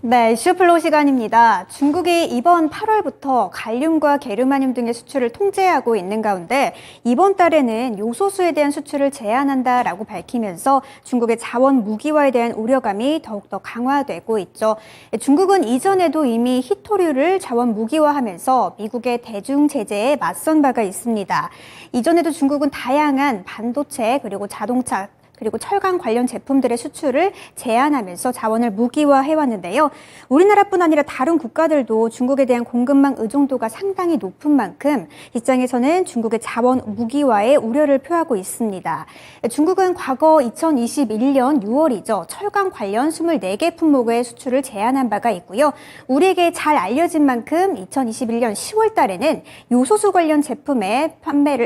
네, 이슈플로우 시간입니다. 중국이 이번 8월부터 갈륨과 게르마늄 등의 수출을 통제하고 있는 가운데 이번 달에는 요소수에 대한 수출을 제한한다라고 밝히면서 중국의 자원 무기화에 대한 우려감이 더욱더 강화되고 있죠. 중국은 이전에도 이미 히토류를 자원 무기화하면서 미국의 대중 제재에 맞선 바가 있습니다. 이전에도 중국은 다양한 반도체 그리고 자동차 그리고 철강 관련 제품들의 수출을 제한하면서 자원을 무기화해왔는데요. 우리나라뿐 아니라 다른 국가들도 중국에 대한 공급망 의존도가 상당히 높은 만큼 시장에서는 중국의 자원 무기화에 우려를 표하고 있습니다. 중국은 과거 2021년 6월이죠. 철강 관련 24개 품목의 수출을 제한한 바가 있고요. 우리에게 잘 알려진 만큼 2021년 10월 달에는 요소수 관련 제품의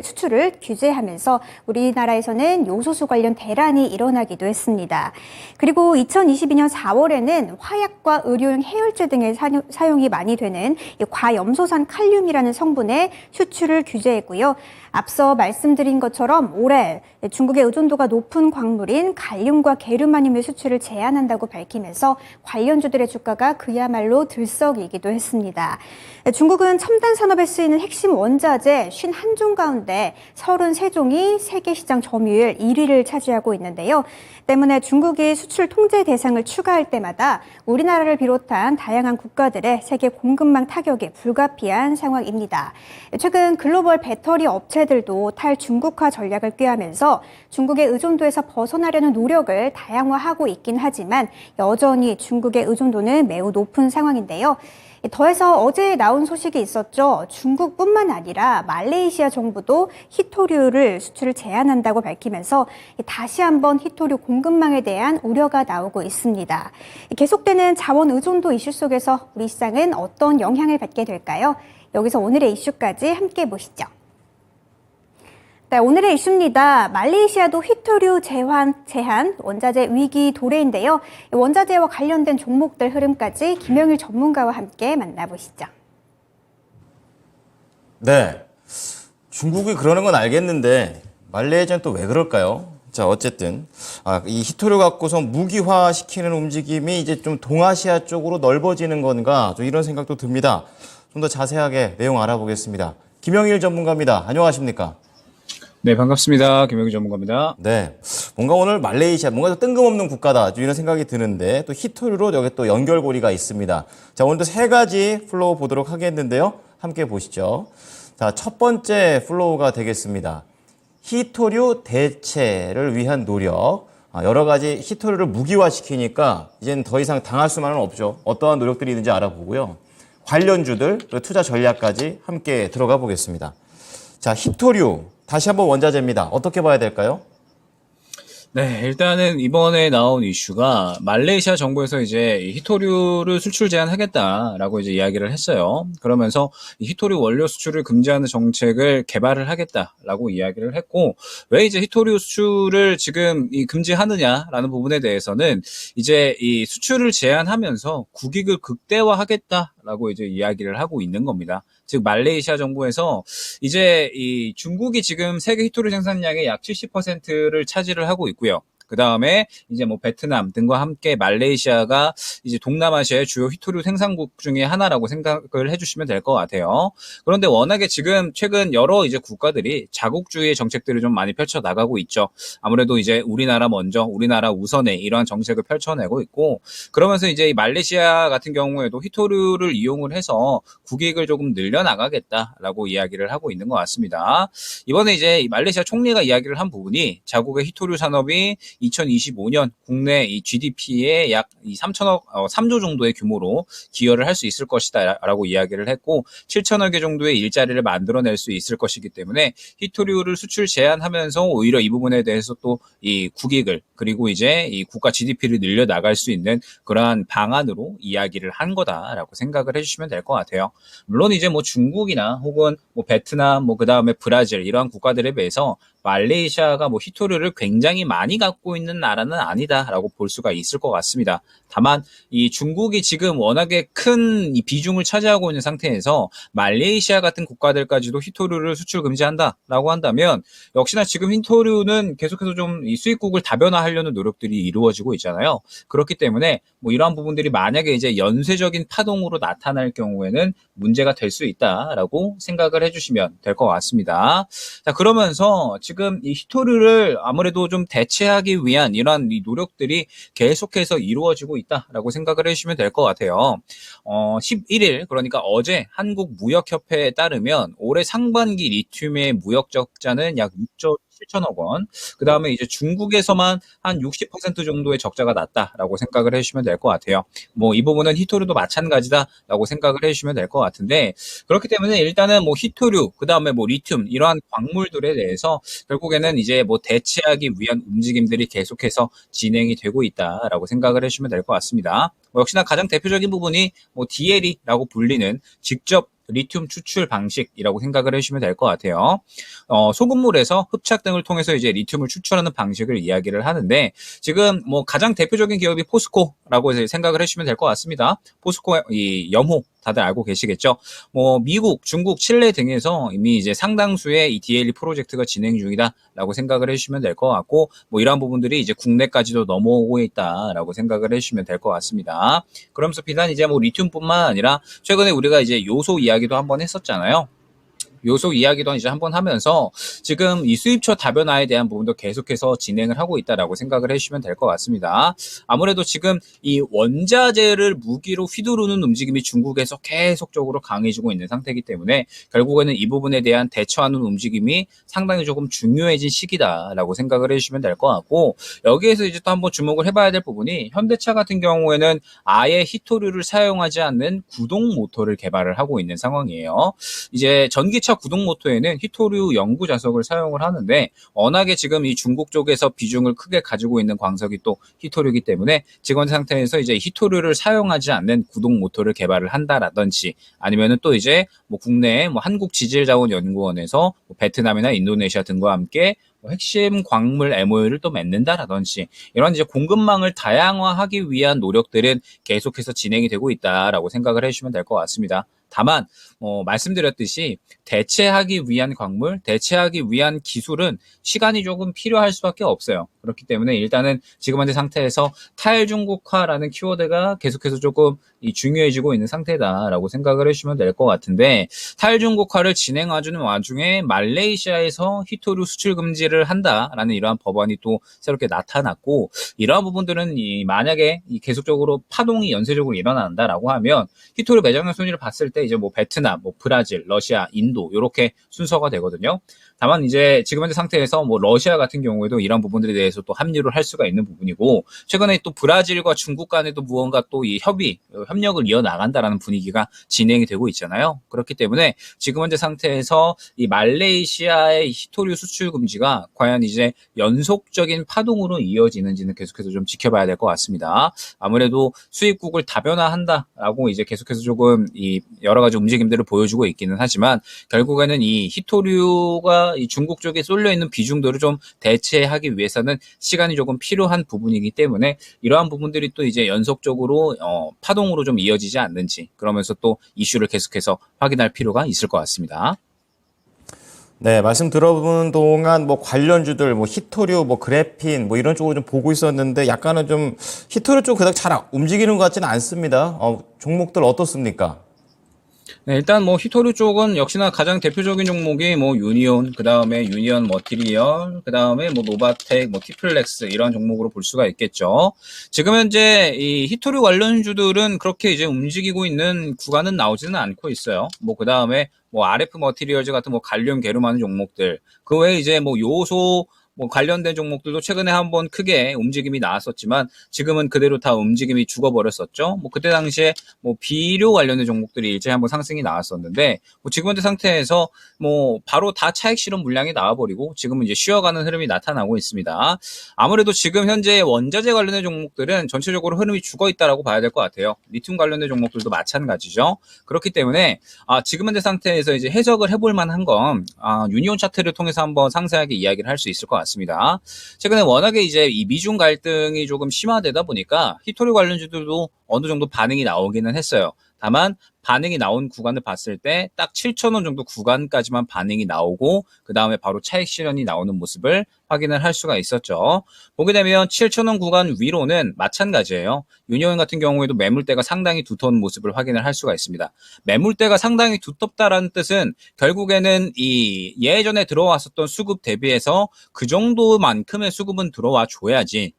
수출을 규제하면서 우리나라에서는 요소수 관련 대란이 일어나기도 했습니다. 그리고 2022년 4월에는 화약과 의료용 해열제 등의 사용이 많이 되는 과염소산 칼륨이라는 성분의 수출을 규제했고요. 앞서 말씀드린 것처럼 올해 중국의 의존도가 높은 광물인 갈륨과 게르마늄의 수출을 제한한다고 밝히면서 관련주들의 주가가 그야말로 들썩이기도 했습니다. 중국은 첨단 산업에 쓰이는 핵심 원자재 51종 가운데 33종이 세계 시장 점유율 1위를 차지하고 있는데요. 때문에 중국이 수출 통제 대상을 추가할 때마다 우리나라를 비롯한 다양한 국가들의 세계 공급망 타격이 불가피한 상황입니다. 최근 글로벌 배터리 업체들도 탈중국화 전략을 꾀하면서 중국의 의존도에서 벗어나려는 노력을 다양화하고 있긴 하지만 여전히 중국의 의존도는 매우 높은 상황인데요. 더해서 어제 나온 소식이 있었죠. 중국뿐만 아니라 말레이시아 정부도 히토류를 수출을 제한한다고 밝히면서 다시 한번 히토류 공급망에 대한 우려가 나오고 있습니다. 계속되는 자원 의존도 이슈 속에서 우리 시장은 어떤 영향을 받게 될까요? 여기서 오늘의 이슈까지 함께 보시죠. 네, 오늘의 이슈입니다. 말레이시아도 히토류 제한 원자재 위기 도래인데요. 원자재와 관련된 종목들 흐름까지 김영일 전문가와 함께 만나보시죠. 네, 중국이 그러는 건 알겠는데 말레이시아는 또 왜 그럴까요? 자, 어쨌든 이 히토류 갖고서 무기화시키는 움직임이 이제 좀 동아시아 쪽으로 넓어지는 건가 좀 이런 생각도 듭니다. 좀 더 자세하게 내용 알아보겠습니다. 김영일 전문가입니다. 안녕하십니까? 네, 반갑습니다. 김영기 전문가입니다. 네, 뭔가 오늘 말레이시아 뭔가 더 뜬금없는 국가다 이런 생각이 드는데 또 히토류로 여기 또 연결고리가 있습니다. 자, 오늘도 세 가지 플로우 보도록 하겠는데요. 함께 보시죠. 자, 첫 번째 플로우가 되겠습니다. 히토류 대체를 위한 노력. 여러 가지 히토류를 무기화시키니까 이제는 더 이상 당할 수만은 없죠. 어떠한 노력들이 있는지 알아보고요. 관련주들, 그리고 투자 전략까지 함께 들어가 보겠습니다. 자, 히토류. 다시 한번 원자재입니다. 어떻게 봐야 될까요? 네, 일단은 이번에 나온 이슈가 말레이시아 정부에서 이제 이 히토류를 수출 제한하겠다라고 이제 이야기를 했어요. 그러면서 이 히토류 원료 수출을 금지하는 정책을 개발을 하겠다라고 이야기를 했고, 왜 이제 히토류 수출을 지금 금지하느냐라는 부분에 대해서는 이제 이 수출을 제한하면서 국익을 극대화하겠다라고 이제 이야기를 하고 있는 겁니다. 즉 말레이시아 정부에서 이제 이 중국이 지금 세계 히토류 생산량의 약 70%를 차지를 하고 있고요. 그 다음에 이제 뭐 베트남 등과 함께 말레이시아가 이제 동남아시아의 주요 히토류 생산국 중에 하나라고 생각을 해주시면 될 것 같아요. 그런데 워낙에 지금 최근 여러 이제 국가들이 자국주의 정책들을 좀 많이 펼쳐 나가고 있죠. 아무래도 이제 우리나라 먼저, 우리나라 우선에 이러한 정책을 펼쳐내고 있고, 그러면서 이제 이 말레이시아 같은 경우에도 히토류를 이용을 해서 국익을 조금 늘려나가겠다라고 이야기를 하고 있는 것 같습니다. 이번에 이제 이 말레이시아 총리가 이야기를 한 부분이 자국의 히토류 산업이 2025년 국내 이 GDP의 약 3조 정도의 규모로 기여를 할 수 있을 것이다라고 이야기를 했고 7천억 개 정도의 일자리를 만들어낼 수 있을 것이기 때문에 히토류를 수출 제한하면서 오히려 이 부분에 대해서 또 이 국익을 그리고 이제 이 국가 GDP를 늘려 나갈 수 있는 그러한 방안으로 이야기를 한 거다라고 생각을 해주시면 될 것 같아요. 물론 이제 뭐 중국이나 혹은 뭐 베트남 뭐 그다음에 브라질 이러한 국가들에 비해서 말레이시아가 뭐 히토류를 굉장히 많이 갖고 있는 나라는 아니다라고 볼 수가 있을 것 같습니다. 다만 이 중국이 지금 워낙에 큰 이 비중을 차지하고 있는 상태에서 말레이시아 같은 국가들까지도 히토류를 수출 금지한다라고 한다면 역시나 지금 히토류는 계속해서 좀 이 수입국을 다변화하려는 노력들이 이루어지고 있잖아요. 그렇기 때문에 뭐 이러한 부분들이 만약에 이제 연쇄적인 파동으로 나타날 경우에는 문제가 될 수 있다라고 생각을 해주시면 될 것 같습니다. 자, 그러면서 지금 이 히토류를 아무래도 좀 대체하기 위한 이러한 이 노력들이 계속해서 이루어지고 있다라고 생각을 해주시면 될 것 같아요. 11일, 그러니까 어제 한국무역협회에 따르면 올해 상반기 리튬의 무역 적자는 약 6조 7천억 원. 그 다음에 이제 중국에서만 한 60% 정도의 적자가 났다라고 생각을 해주시면 될 것 같아요. 뭐 이 부분은 히토류도 마찬가지다라고 생각을 해주시면 될 것 같은데 그렇기 때문에 일단은 뭐 히토류, 그 다음에 뭐 리튬 이러한 광물들에 대해서 결국에는 이제 뭐 대체하기 위한 움직임들이 계속해서 진행이 되고 있다라고 생각을 해주시면 될 것 같습니다. 뭐 역시나 가장 대표적인 부분이 뭐 DLE라고 불리는 직접 리튬 추출 방식이라고 생각을 해주시면 될 것 같아요. 소금물에서 흡착 등을 통해서 이제 리튬을 추출하는 방식을 이야기를 하는데 지금 뭐 가장 대표적인 기업이 포스코라고 이제 생각을 해주시면 될 것 같습니다. 포스코 이 염호 다들 알고 계시겠죠? 뭐 미국, 중국, 칠레 등에서 이미 이제 상당수의 이 DLE 프로젝트가 진행 중이다라고 생각을 해주시면 될 것 같고 뭐 이러한 부분들이 이제 국내까지도 넘어오고 있다라고 생각을 해주시면 될 것 같습니다. 그러면서 비단 이제 뭐 리튬뿐만 아니라 최근에 우리가 이제 요소 이야기도 한번 했었잖아요. 요소 이야기도 이제 한번 하면서 지금 이 수입처 다변화에 대한 부분도 계속해서 진행을 하고 있다라고 생각을 해주시면 될 것 같습니다. 아무래도 지금 이 원자재를 무기로 휘두르는 움직임이 중국에서 계속적으로 강해지고 있는 상태이기 때문에 결국에는 이 부분에 대한 대처하는 움직임이 상당히 조금 중요해진 시기다라고 생각을 해주시면 될 것 같고 여기에서 이제 또 한번 주목을 해봐야 될 부분이 현대차 같은 경우에는 아예 히토류를 사용하지 않는 구동 모터를 개발을 하고 있는 상황이에요. 이제 전기차 구동 모터에는 히토류 연구 자석을 사용을 하는데 워낙에 지금 이 중국 쪽에서 비중을 크게 가지고 있는 광석이 또 히토류이기 때문에 지금 상태에서 이제 히토류를 사용하지 않는 구동 모터를 개발을 한다라든지 아니면은 또 이제 뭐 국내에 뭐 한국지질자원연구원에서 뭐 베트남이나 인도네시아 등과 함께 뭐 핵심 광물 MOU를 또 맺는다라든지 이런 이제 공급망을 다양화하기 위한 노력들은 계속해서 진행이 되고 있다라고 생각을 해주시면 될 것 같습니다. 다만 말씀드렸듯이 대체하기 위한 광물, 대체하기 위한 기술은 시간이 조금 필요할 수밖에 없어요. 그렇기 때문에 일단은 지금 현재 상태에서 탈중국화라는 키워드가 계속해서 조금 중요해지고 있는 상태다라고 생각을 해주시면 될 것 같은데 탈중국화를 진행해주는 와중에 말레이시아에서 히토류 수출 금지를 한다라는 이러한 법안이 또 새롭게 나타났고 이러한 부분들은 만약에 계속적으로 파동이 연쇄적으로 일어난다라고 하면 히토류 매장량 순위를 봤을 때 이제 뭐 베트남, 뭐 브라질, 러시아, 인도 이렇게 순서가 되거든요. 다만 이제 지금 현재 상태에서 뭐 러시아 같은 경우에도 이런 부분들에 대해서 또 합류를 할 수가 있는 부분이고 최근에 또 브라질과 중국 간에도 무언가 또 이 협력을 이어나간다라는 분위기가 진행이 되고 있잖아요. 그렇기 때문에 지금 현재 상태에서 이 말레이시아의 히토류 수출 금지가 과연 이제 연속적인 파동으로 이어지는지는 계속해서 좀 지켜봐야 될 것 같습니다. 아무래도 수입국을 다변화한다라고 이제 계속해서 조금 이 여러 가지 움직임들을 보여주고 있기는 하지만 결국에는 이 히토류가 이 중국 쪽에 쏠려 있는 비중들을 좀 대체하기 위해서는 시간이 조금 필요한 부분이기 때문에 이러한 부분들이 또 이제 연속적으로 파동으로 좀 이어지지 않는지 그러면서 또 이슈를 계속해서 확인할 필요가 있을 것 같습니다. 네, 말씀 들어보는 동안 뭐 관련주들, 뭐 히토류, 뭐 그래핀, 뭐 이런 쪽으로 좀 보고 있었는데 약간은 좀 히토류 쪽 그닥 잘 움직이는 것 같지는 않습니다. 종목들 어떻습니까? 네, 일단 뭐 히토류 쪽은 역시나 가장 대표적인 종목이 뭐 유니온, 그 다음에 유니온 머티리얼, 그 다음에 뭐 노바텍, 뭐 티플렉스 이런 종목으로 볼 수가 있겠죠. 지금 현재 이 히토류 관련주들은 그렇게 이제 움직이고 있는 구간은 나오지는 않고 있어요. 뭐 그 다음에 뭐 RF 머티리얼즈 같은 뭐 갈륨 게르마늄 종목들, 그 외에 이제 뭐 요소 뭐 관련된 종목들도 최근에 한번 크게 움직임이 나왔었지만 지금은 그대로 다 움직임이 죽어버렸었죠. 뭐 그때 당시에 뭐 비료 관련된 종목들이 일제히 한번 상승이 나왔었는데 뭐 지금 현재 상태에서 뭐 바로 다 차익 실현 물량이 나와버리고 지금은 이제 쉬어가는 흐름이 나타나고 있습니다. 아무래도 지금 현재 원자재 관련된 종목들은 전체적으로 흐름이 죽어있다라고 봐야 될 것 같아요. 리튬 관련된 종목들도 마찬가지죠. 그렇기 때문에 지금 현재 상태에서 이제 해석을 해볼 만한 건 유니온 차트를 통해서 한번 상세하게 이야기를 할 수 있을 것 같습니다. 같습니다. 최근에 워낙에 이제 이 미중 갈등이 조금 심화되다 보니까 히토리 관련주들도 어느 정도 반응이 나오기는 했어요. 다만 반응이 나온 구간을 봤을 때 딱 7,000원 정도 구간까지만 반응이 나오고 그 다음에 바로 차익 실현이 나오는 모습을 확인을 할 수가 있었죠. 보게 되면 7,000원 구간 위로는 마찬가지예요. 유니온 같은 경우에도 매물대가 상당히 두터운 모습을 확인을 할 수가 있습니다. 매물대가 상당히 두텁다라는 뜻은 결국에는 이 예전에 들어왔었던 수급 대비해서 그 정도만큼의 수급은 들어와 줘야지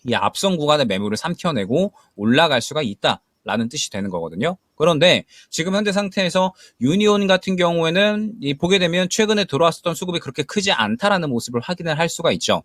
이 앞선 구간의 매물을 삼켜내고 올라갈 수가 있다. 라는 뜻이 되는 거거든요. 그런데 지금 현재 상태에서 유니온 같은 경우에는 보게 되면 최근에 들어왔었던 수급이 그렇게 크지 않다라는 모습을 확인을 할 수가 있죠.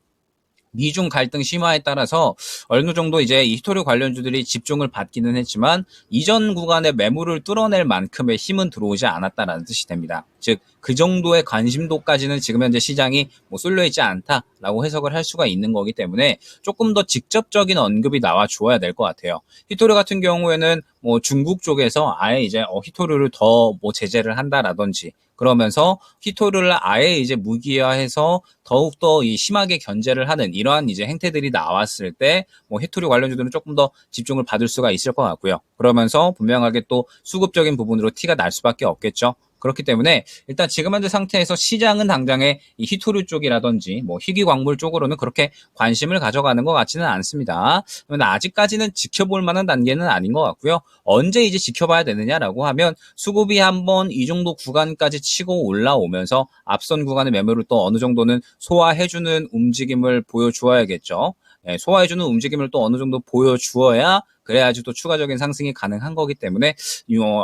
미중 갈등 심화에 따라서 어느 정도 이제 이 히토리 관련주들이 집중을 받기는 했지만 이전 구간의 매물을 뚫어낼 만큼의 힘은 들어오지 않았다라는 뜻이 됩니다. 즉 그 정도의 관심도까지는 지금 현재 시장이 쏠려 있지 않다라고 해석을 할 수가 있는 거기 때문에 조금 더 직접적인 언급이 나와 주어야 될 것 같아요. 히토리 같은 경우에는 중국 쪽에서 아예 이제 히토리를 더 제재를 한다라든지 그러면서 히토리를 아예 이제 무기화해서 더욱더 이 심하게 견제를 하는 이러한 이제 행태들이 나왔을 때 히토리 관련주들은 조금 더 집중을 받을 수가 있을 것 같고요. 그러면서 분명하게 또 수급적인 부분으로 티가 날 수밖에 없겠죠. 그렇기 때문에 일단 지금 현재 상태에서 시장은 당장에 이 히토류 쪽이라든지 희귀광물 쪽으로는 그렇게 관심을 가져가는 것 같지는 않습니다. 그런데 아직까지는 지켜볼 만한 단계는 아닌 것 같고요. 언제 이제 지켜봐야 되느냐라고 하면 수급이 한번 이 정도 구간까지 치고 올라오면서 앞선 구간의 매물을 또 어느 정도는 소화해주는 움직임을 보여주어야겠죠. 소화해주는 움직임을 또 어느 정도 보여주어야 그래야지 또 추가적인 상승이 가능한 거기 때문에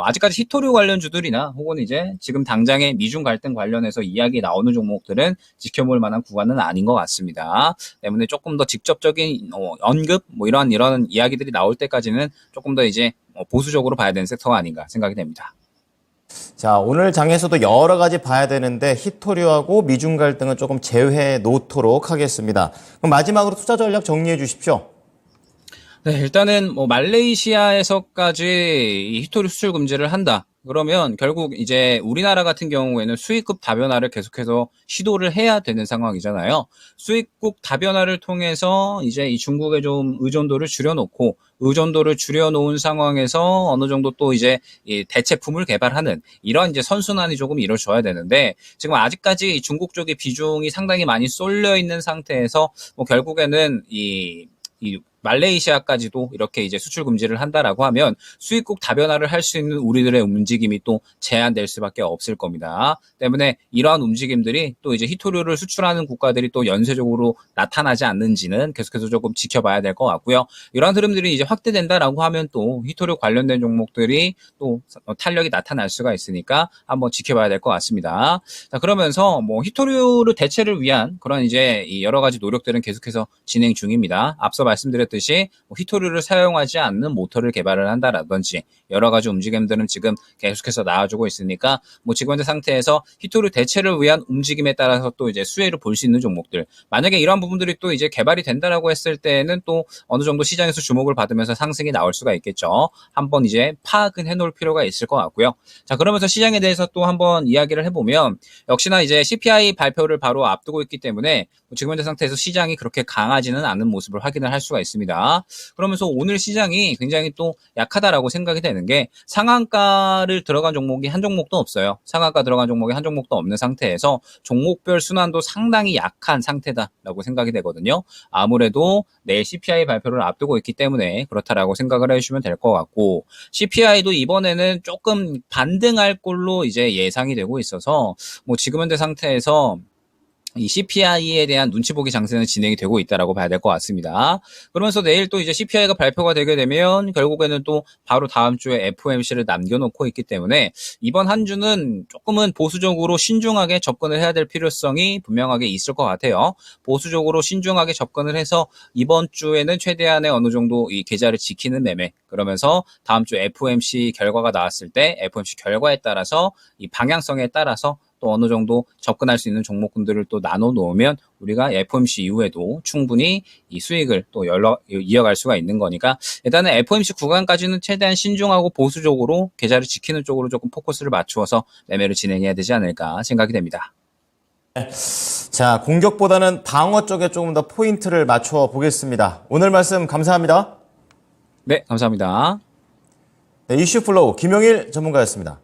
아직까지 히토류 관련주들이나 혹은 이제 지금 당장의 미중 갈등 관련해서 이야기 나오는 종목들은 지켜볼 만한 구간은 아닌 것 같습니다. 때문에 조금 더 직접적인 언급 이런 이야기들이 나올 때까지는 조금 더 이제 보수적으로 봐야 되는 섹터가 아닌가 생각이 됩니다. 자, 오늘 장에서도 여러 가지 봐야 되는데 히토류하고 미중 갈등은 조금 제외해 놓도록 하겠습니다. 그럼 마지막으로 투자 전략 정리해 주십시오. 네, 일단은 말레이시아에서까지 이 히토류 수출 금지를 한다. 그러면 결국 이제 우리나라 같은 경우에는 수입국 다변화를 계속해서 시도를 해야 되는 상황이잖아요. 수입국 다변화를 통해서 이제 이 중국에 좀 의존도를 줄여놓고 의존도를 줄여놓은 상황에서 어느 정도 또 이제 이 대체품을 개발하는 이런 이제 선순환이 조금 이루어져야 되는데 지금 아직까지 중국 쪽의 비중이 상당히 많이 쏠려 있는 상태에서 결국에는 이 말레이시아까지도 이렇게 이제 수출 금지를 한다라고 하면 수입국 다변화를 할 수 있는 우리들의 움직임이 또 제한될 수밖에 없을 겁니다. 때문에 이러한 움직임들이 또 이제 히토류를 수출하는 국가들이 또 연쇄적으로 나타나지 않는지는 계속해서 조금 지켜봐야 될 것 같고요. 이러한 흐름들이 이제 확대된다라고 하면 또 히토류 관련된 종목들이 또 탄력이 나타날 수가 있으니까 한번 지켜봐야 될 것 같습니다. 자, 그러면서 히토류를 대체를 위한 그런 이제 이 여러 가지 노력들은 계속해서 진행 중입니다. 앞서 말씀드렸듯이 히토류를 사용하지 않는 모터를 개발을 한다라든지 여러 가지 움직임들은 지금 계속해서 나와주고 있으니까 지금 현재 상태에서 히토류 대체를 위한 움직임에 따라서 또 이제 수혜를 볼 수 있는 종목들 만약에 이러한 부분들이 또 이제 개발이 된다라고 했을 때는 또 어느 정도 시장에서 주목을 받으면서 상승이 나올 수가 있겠죠. 한번 이제 파악은 해놓을 필요가 있을 것 같고요. 자, 그러면서 시장에 대해서 또 한번 이야기를 해보면 역시나 이제 CPI 발표를 바로 앞두고 있기 때문에 지금 현재 상태에서 시장이 그렇게 강하지는 않은 모습을 확인을 할 수가 있습니다. 그러면서 오늘 시장이 굉장히 또 약하다라고 생각이 되는 게 상한가를 들어간 종목이 한 종목도 없어요. 상한가 들어간 종목이 한 종목도 없는 상태에서 종목별 순환도 상당히 약한 상태다라고 생각이 되거든요. 아무래도 내일 CPI 발표를 앞두고 있기 때문에 그렇다라고 생각을 해주시면 될 것 같고 CPI도 이번에는 조금 반등할 걸로 이제 예상이 되고 있어서 지금 현재 상태에서 이 CPI에 대한 눈치 보기 장세는 진행이 되고 있다라고 봐야 될 것 같습니다. 그러면서 내일 또 이제 CPI가 발표가 되게 되면 결국에는 또 바로 다음 주에 FOMC를 남겨놓고 있기 때문에 이번 한 주는 조금은 보수적으로 신중하게 접근을 해야 될 필요성이 분명하게 있을 것 같아요. 보수적으로 신중하게 접근을 해서 이번 주에는 최대한의 어느 정도 이 계좌를 지키는 매매 그러면서 다음 주 FOMC 결과가 나왔을 때 FOMC 결과에 따라서 이 방향성에 따라서 또 어느 정도 접근할 수 있는 종목군들을 또 나눠 놓으면 우리가 FOMC 이후에도 충분히 이 수익을 또 이어갈 수가 있는 거니까 일단은 FOMC 구간까지는 최대한 신중하고 보수적으로 계좌를 지키는 쪽으로 조금 포커스를 맞추어서 매매를 진행해야 되지 않을까 생각이 됩니다. 자, 공격보다는 방어 쪽에 조금 더 포인트를 맞춰 보겠습니다. 오늘 말씀 감사합니다. 네, 감사합니다. 네, 이슈 플로우 김용일 전문가였습니다.